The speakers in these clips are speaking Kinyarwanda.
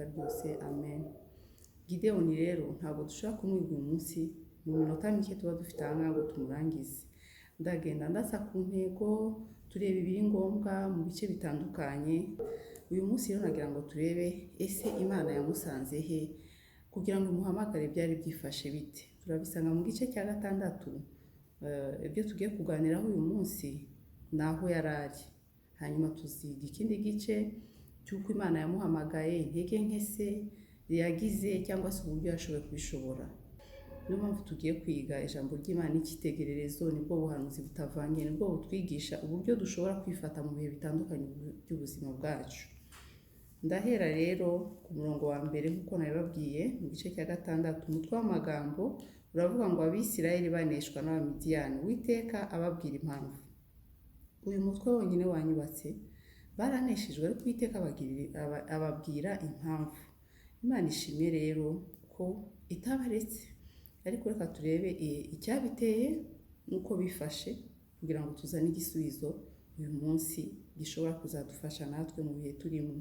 byose amen. Gideyoni rero ntabwo dushobora kumwiga uyu munsi mu minota mike tuba dufite aha ngaha ngo tumurangize. Ndagenda ndasa ku ntego, tureba ibiri ngombwa mu bice bitandukanye. Uyu munsi rero nagira ngo turebe ese Imana yamusanze he kugira ngo imuhamagare byari byifashe bite. Turabisanga mu gice cya 6. Ibyo tugiye kuganiraho uyu munsi naho yarari. Hanyuma tuziga ikindi gice cy'uko Imana yamuhamagaye, intege nke se yagize cyangwa se uburyo yashoboye kubishobora. Niyo mpamvu tugiye kwiga ijambo ry'Imana n'ikitegererezo, nibwo buhanuzi butavangiye, nibwo butwigisha uburyo dushobora kwifata mu bihe bitandukanye by'ubuzima bwacu. Ndahera rero ku murongo wa mbere nk'uko nabibabwiye mu gice cya 6. Umutwe w'amagambo uravuga ngo Abisirayeli baneshwa n'Abamidiyani, Uwiteka ababwira impamvu. Uyu mutwe wonyine wanyubatse, baraneshejwe ariko Uwiteka ababwira impamvu. Imana ishimye rero ko itabaretse, ariko reka turebe icyabiteye nuko bifashe kugira ngo tuzane igisubizo uyu munsi gishobora kuzadufasha natwe mu bihe turimo.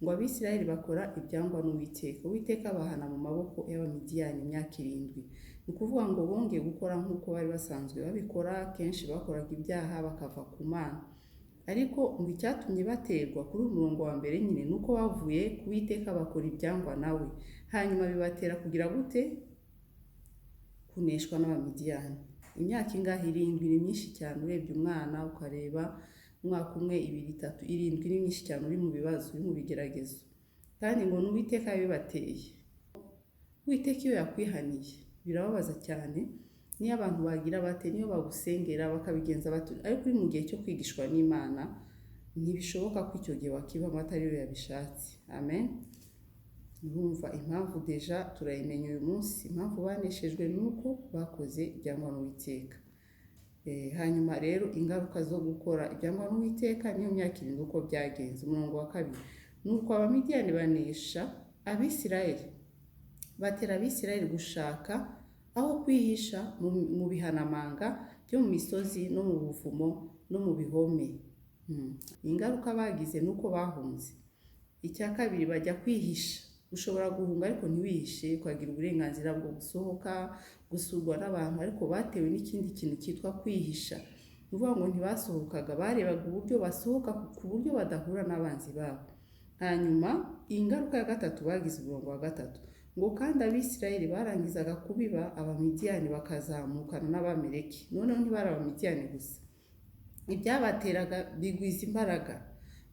Ngo Abisirayeli bakora ibyangwa n'Uwiteka, Uwiteka bahana mu maboko y'Abamidiyani imyaka 7. Ni ukuvuga ngo bongeye gukora nk'uko bari basanzwe babikora. Kenshi bakoraga ibyaha bakava ku Mana, ariko ngo icyatumye baterwa kuri umurongo wa mbere nyine nuko bavuye ku Uwiteka bakora ibyangwa nawe, hanyuma bibatera kugira gute? Kuneshwa n'Abamidiyani. Imyaka ingahe? 7. Ni myinshi cyane. Urebye umwana ukareba umwaka 1, 2, 3, 7 ni myinshi cyane. Uri mu bibazo, uri mu bigeragezo, kandi ngo n'Uwiteka yabibateye. Uwiteka iyo yakwihaniye birababaza cyane. Niyo abantu bagira bate, niyo bagusengera bakabigenza bati, ariko uri mu gihe cyo kwigishwa n'Imana ntibishoboka ko icyo gihe wakivamo atari yo yabishatse. Amen. Urumva impamvu deja turayimenya uyu munsi. Impamvu baneshejwe nuko bakoze ibyangwa n'Uwiteka. Hanyuma rero ingaruka zo gukora ibyangwa n'Uwiteka niyo myaka 7 uko byagenze. Umurongo wa 2, nuko Abamidiyani banesha Abisirayeli, batera Abisirayeli gushaka aho kwihisha mu bihanamanga byo mu misozi no mu buvumo no mu bihome. Ingaruka bagize nuko bahunze. Icya kabiri, bajya kwihisha. Ushobora guhunga ariko ntiwihishe, ukagira uburenganzira bwo gusohoka, gusurwa n'abantu, ariko batewe n'ikindi kintu cyitwa kwihisha. Uvuga ngo ntibasohokaga, barebaga uburyo basohoka ku buryo badahura n'abanzi babo. Hanyuma ingaruka ya 3 bagize, umurongo wa 3, ngo kandi Abisirayeli barangizaga kubiba Abamidiyani bakazamukana n'Abameleki. Noneho ntibari Abamidiyani gusa, ibyabateraga bigwiza imbaraga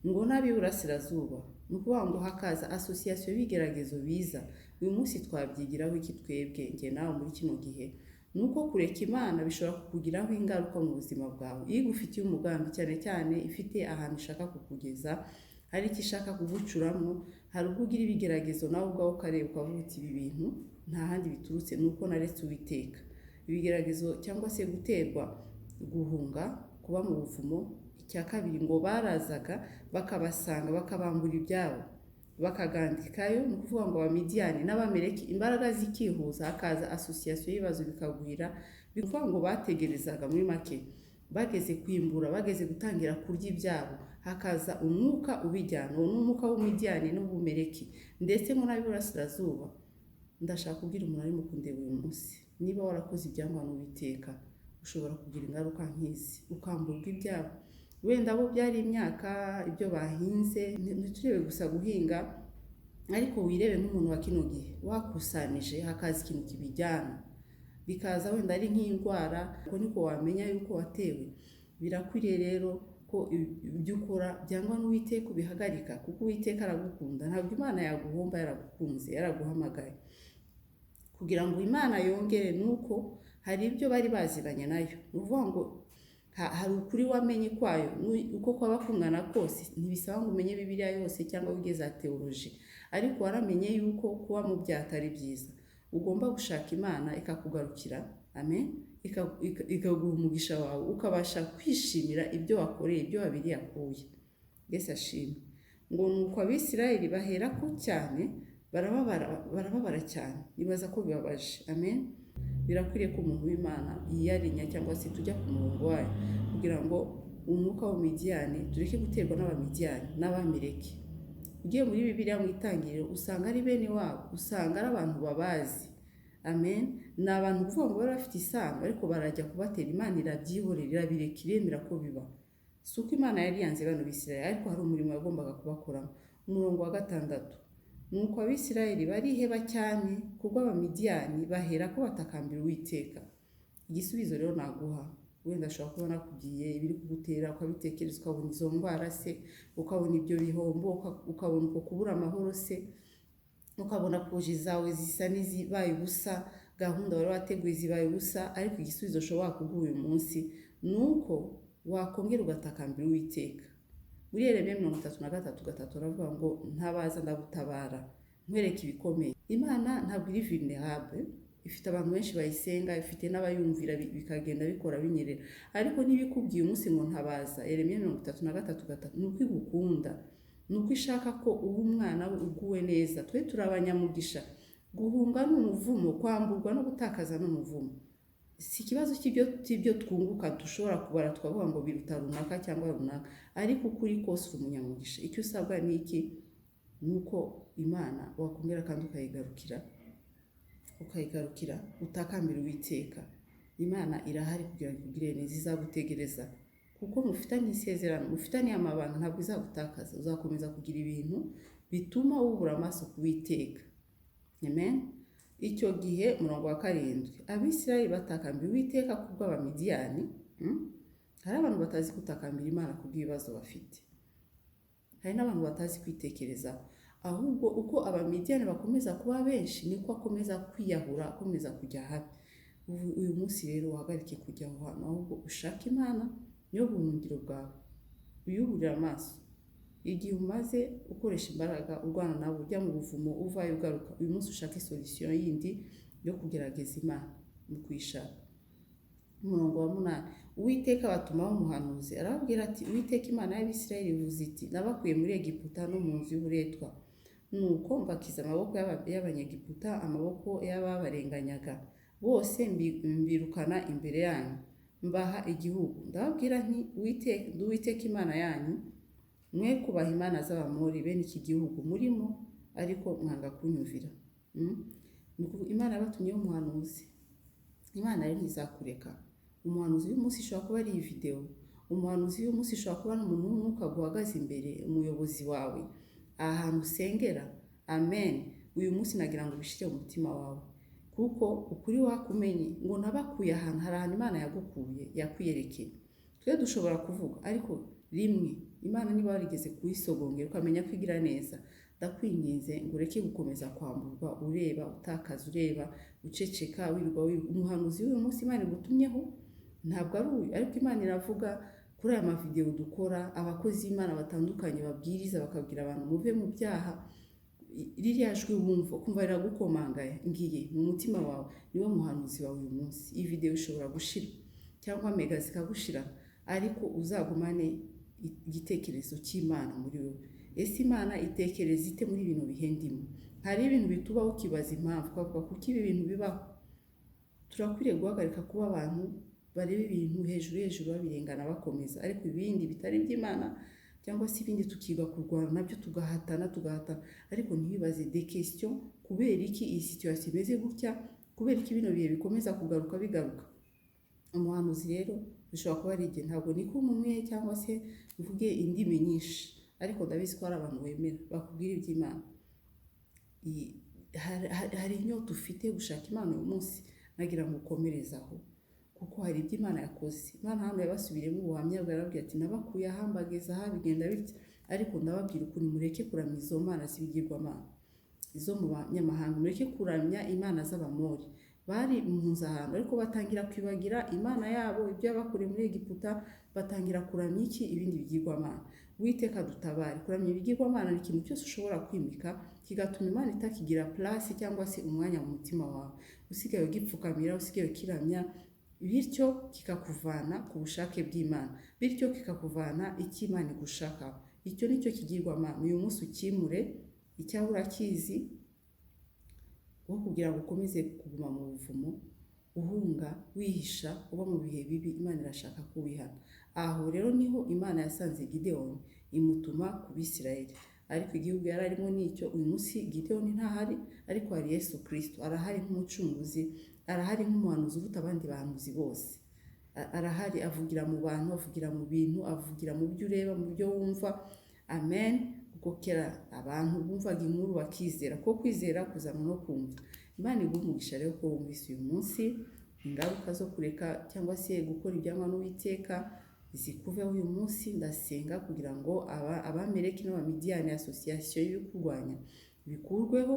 ngo n'ab'iburasirazuba. Ni ukuvuga ngo hakaza asosiyasiyo y'ibigeragezo biza. Uyu munsi twabyigiraho iki twebwe, njye nawe muri kino gihe? Nuko kureka Imana bishobora kukugiraho ingaruka mu buzima bwawe. Iyo igufitiye umugambi, cyane cyane ifite ahantu ishaka kukugeza, hari icyo ishaka kugucuramo, hari ubwo ugira ibigeragezo nawe ubwawe ukareba ukavuga uti ibi bintu nta handi biturutse, nuko naretse Uwiteka. Ibigeragezo cyangwa se guterwa, guhunga, kuba mu buvumo. Icya kabiri, ngo barazaga bakabasanga bakabambura ibyabo bakagandikayo. Ni ukuvuga ngo Abamidiyani n'Abameleki imbaraga zikihuza, hakaza asosiyasiyo y'ibibazo bikagwira. Bivuga ngo bategerezaga muri make, bageze kwimbura, bageze gutangira kurya ibyabo, hakaza umwuka ubijyana. Uwo n'umwuka w'Umidiyani n'Ubumeleki ndetse ngo n'ab'iburasirazuba. Ndashaka kubwira umuntu arimo kundeba uyu munsi, niba warakoze ibyangwa n'Uwiteka ushobora kugira ingaruka nk'izi, ukamburwa ibyabo. Wenda bo byari imyaka, ibyo bahinze. Ntiturebe gusa guhinga, ariko wirebe nk'umuntu wa kino gihe wakusanije, hakaza ikintu kibijyana, bikaza wenda ari nk'indwara, uko niko wamenya yuko watewe. Birakwiriye rero ko ibyo ukora byangwa n'Uwiteka ubihagarika, kuko Uwiteka aragukunda. Ntabwo Imana yaguhomba, yaragukunze, yaraguhamagaye. Kugira ngo Imana yongere nuko hari ibyo bari baziranye nayo. Ni ukuvuga ngo hari ukuri wamenye kwayo. Uko kwaba kungana kose ntibisaba ngo umenye Bibiliya yose cyangwa wigeze teoloji, ariko waramenye yuko kuba mu byaha atari byiza. Ugomba gushaka Imana ikakugarukira. Amen. Ikaguha umugisha wawe, ukabasha kwishimira ibyo wakoreye, ibyo wabiri yakuye. Yesu ashimwe. Ngo nuko Abisirayeli bahera ko cyane, barababara cyane. Nibaza ko bibabaje. Amen. Birakwiriye ko umuntu w'Imana yiyarinya cyangwa se tujya ku murongo wayo, kugira ngo umwuka w'Umidiyani tureke guterwa n'Abamidiyani n'Abameleki. ugiye muri Bibiliya mu Itangiriro usanga ari bene wabo, usanga ari abantu babazi. Amen. Ni abantu kuvuga ngo bari bafite isano ariko barajya kubatera, Imana irabyihorera irabireka iremera ko biba. Si uko Imana yari yanze bano Bisirayeli, ariko hari umurimo yagombaga kubakoramo. Umurongo wa 6, nuko Abisirayeli bariheba cyane kubwo Abamidiyani bahera ko batakambira Uwiteka. Igisubizo rero naguha, wenda ashobora kuba nakubwiye ibiri kugutera ukabitekereza, ukabona izo ndwara se, ukabona ibyo bihombo, ukabona uko kubura amahoro se, ukabona koje zawe zisa n'izibaye ubusa, gahunda wari wateguye zibaye ubusa. Ariko igisubizo ushobora kuguha uyu munsi nuko wakongera ugatakambira Uwiteka. Muri Yeremiya 33:3 aravuga ngo ntabaza ndagutabara nkwereka ibikomeye. Imana ntabwo iri vulnerable, ifite abantu benshi bayisenga, ifite n'abayumvira bikagenda bikora binyerera. Ariko nibikubwiye umunsi ngo ntabaza, Yeremiya 33:3, nuko igukunda, nuko ishaka ko uba umwana we uguwe neza. Twe turabanyamugisha, guhunga n'umuvumo, kwamburwa no gutakaza n'umuvumo. Si ikibazo cy'ibyo twunguka dushobora kubara twavuga ngo biruta runaka cyangwa runaka, ariko ukuri kose umunyamugisha. Icyo usabwa ni iki? Nuko Imana wakongera kandi ukayigarukira utakambira Uwiteka. Imana irahari kugira ngo ikugire neza, izagutegereza kuko mufitanye isezerano, mufitanye amabanga, ntabwo izagutakaza. Uzakomeza kugira ibintu bituma wubura amaso ku Uwiteka. Amen. Icyo gihe umurongo wa 7, Abisirayeli batakambira Uwiteka kubwo Abamidiyani. Hari abantu batazi gutakambira Imana kubw'ibibazo bafite. Hari n'abantu batazi kwitekerezaho, ahubwo uko Abamidiyani bakomeza kuba benshi niko akomeza kwiyahura, akomeza kujya habi. Uyu munsi rero uhagarike kujya aho hantu, ahubwo ushaka Imana niyo buhungiro bwawe, uyuburira amaso. Igihe umaze ukoresha imbaraga urwana nawe ujya mu buvumo uvayo ugaruka, uyu munsi ushake solution yindi yo kugerageza Imana mu kwishaka. Umurongo wa 8, Uwiteka batumaho umuhanuzi arababwira ati, Uwiteka Imana y'Abisirayeli ivuze iti, nabakuye muri Egiputa no mu nzu y'uburetwa, nuko mbakiza amaboko y'Abanyegiputa, amaboko y'ababarenganyaga bose, mbirukana imbere yanyu, mbaha igihugu. Ndababwira nti, Uwiteka Imana yanyu, mwe kubaha imana z'Abamori bene iki gihugu murimo, ariko mwanga kunyumvira. Imana yabatumyeho umuhanuzi. Imana rero ntizakureka. Umuhanuzi uyu munsi ushobora kuba ari iyi video, umuhanuzi uyu munsi ushobora kuba n'umuntu w'umwuka guhagaze imbere, umuyobozi wawe ahantu usengera. Amen. Uyu munsi nagira ngo bishire mu mutima wawe, kuko ukuri wakumenye ngo nabakuye ahantu, hari ahantu Imana yagukuye yakwiyerekeye. Twe dushobora kuvuga, ariko rimwe Imana niba warigeze kuyisogongera ukamenya kwigira neza, ndakwinginze ngo ureke gukomeza kwamburwa ureba utakaza, ureba uceceka, wirirwa umuhanuzi w'uyu munsi Imana igutumyeho ntabwo ari uyu. Ariko Imana iravuga kuri aya mavideo dukora, abakozi b'Imana batandukanye babwiriza bakabwira abantu muve mu byaha. Ririya jwi wumva kumva riragukomangaye, ngiye mu mutima wawe, niwe muhanuzi wawe uyu munsi. Iyi video ishobora gushira cyangwa mega zikagushira, ariko uzagumane igitekerezo cy'Imana muri wowe. Ese Imana itekereza ite muri ibintu bihendimo? Hari ibintu bitubaho ukibaza impamvu, ukavuga kuko ibi bintu bibaho. Turakwiriye guhagarika kuba abantu bareba ibintu hejuru babirengana bakomeza, ariko ibindi bitari by'Imana cyangwa se ibindi tukiga kurwana nabyo tugahatana, ariko ntibibaze des questions, kubera iki iyi situation imeze gutya, kubera iki bino bihe bikomeza kugaruka bigaruka. Umuhanuzi rero bishobora kuba ari igihe, ntabwo ni ko umwe cyangwa se uvuge indimi nyinshi, ariko ndabizi ko hari abantu wemera bakubwira iby'Imana. Hari inyota ufite gushaka Imana uyu munsi, nagira ngo ukomerezaho, kuko hari ibyo Imana yakoze. Imana hano yabasubiremo ubuhamya bwarabwiye ati, nabakuye aha mbageza aha bigenda bitya, ariko ndababwira ukuntu mureke kuramya izo mana z'ibigirwamana, izo mu banyamahanga, mureke kuramya imana z'Abamori. Bari impunzi ahantu, ariko batangira kwibagira Imana yabo, ibyo yabakoreye muri Egiputa, batangira kuramya iki? Ibindi bigirwamana. Uwiteka dutabare. Kuramya ibigirwamana ni ikintu cyose ushobora kwimika kigatuma Imana itakigira place cyangwa se umwanya mu mutima wawe, usigaye ugipfukamira, usigaye ukiramya, bityo kikakuvana ku bushake bw'Imana, bityo kikakuvana icyo Imana igushaka. Icyo nicyo kigirwamana. Uyu munsi ukimure icyaho urakizi, wo kugira ngo ukomeze kuguma mu buvumo, uhunga, wihisha, uba mu bihe bibi. Imana irashaka ko wihana. Aho rero niho Imana yasanze Gideon imutuma ku Bisirayeli. ariko igihugu yari arimo nicyo. Uyu munsi Gideon ntahari, ariko hari Yesu Kristo, arahari nk'umucunguzi, arahari nk'umuhanuzi uruta abandi bahanuzi bose. Arahari, avugira mu bantu, avugira mu bintu, avugira mu byo ureba, mu byo wumva. Amen. Kuko kera abantu bumvaga inkuru bakizera, ko kwizera kuzana no kumva. Imana iguhe umugisha rero ko wumvise uyu munsi. Ingaruka zo kureka cyangwa se gukora ibyangwa n'Uwiteka zikuveho uyu munsi. Ndasenga kugira ngo Abameleki n'Abamidiyani association yo kurwanya bikurweho,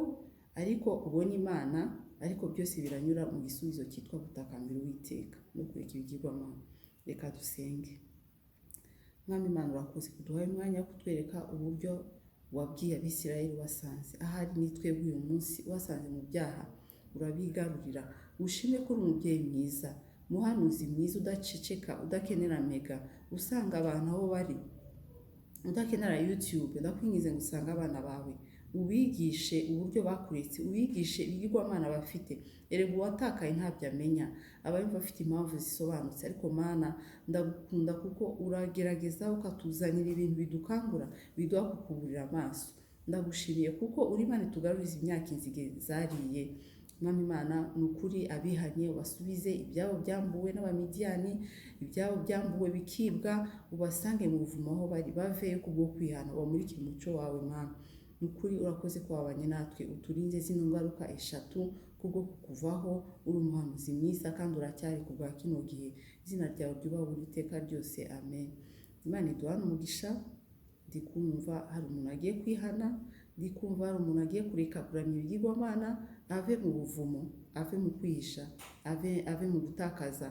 ariko ubone Imana. Ariko byose biranyura mu gisubizo cyitwa gutakambira Uwiteka no kureka ibigirwamana. Reka dusenge. Mwami Imana, urakoze kuduhaye umwanya wo kutwereka uburyo wabwiye Abisirayeli wasanze. Ahari ni twebwe uyu munsi wasanze mu byaha, urabigarurira. Ushime ko uri umubyeyi mwiza, muhanuzi mwiza, udaceceka, udakenera mega, usanga abantu aho bari, udakenera YouTube. Ndakwingize ngo usanga abana bawe, ubigishe uburyo bakuretse, ubigishe ibigirwamana bafite. Erega uwatakaye ntabyo amenya, abari bafite impamvu zisobanutse. Ariko Mana, ndagukunda kuko uragerageza ukatuzanira ibintu bidukangura, biduha kukuburira amaso. Ndagushimiye kuko uri Imana itugaruriza imyaka inzige zariye. Mwami Imana, nukuri abihanye ubasubize ibyabo byambuwe n'Abamidiyani, ibyabo byambuwe bikibwa, ubasange mu buvumo aho bari, baveyo kubwo kwihana, bamurikire umuco wawe. Mana, nukuri urakoze ko wabanye natwe, uturinze zino ngaruka eshatu kubwo kukuvaho. Uri umuhanuzi mwiza kandi uracyari kubwa kino gihe. Izina ryawe ryubahwe iteka ryose. Amen. Imana iduhane umugisha. Ndikumva hari umuntu agiye kwihana, ndikumva hari umuntu agiye kureka kuramya ibigirwamana, ave mu buvumo, ave mu kwihisha, ave mu gutakaza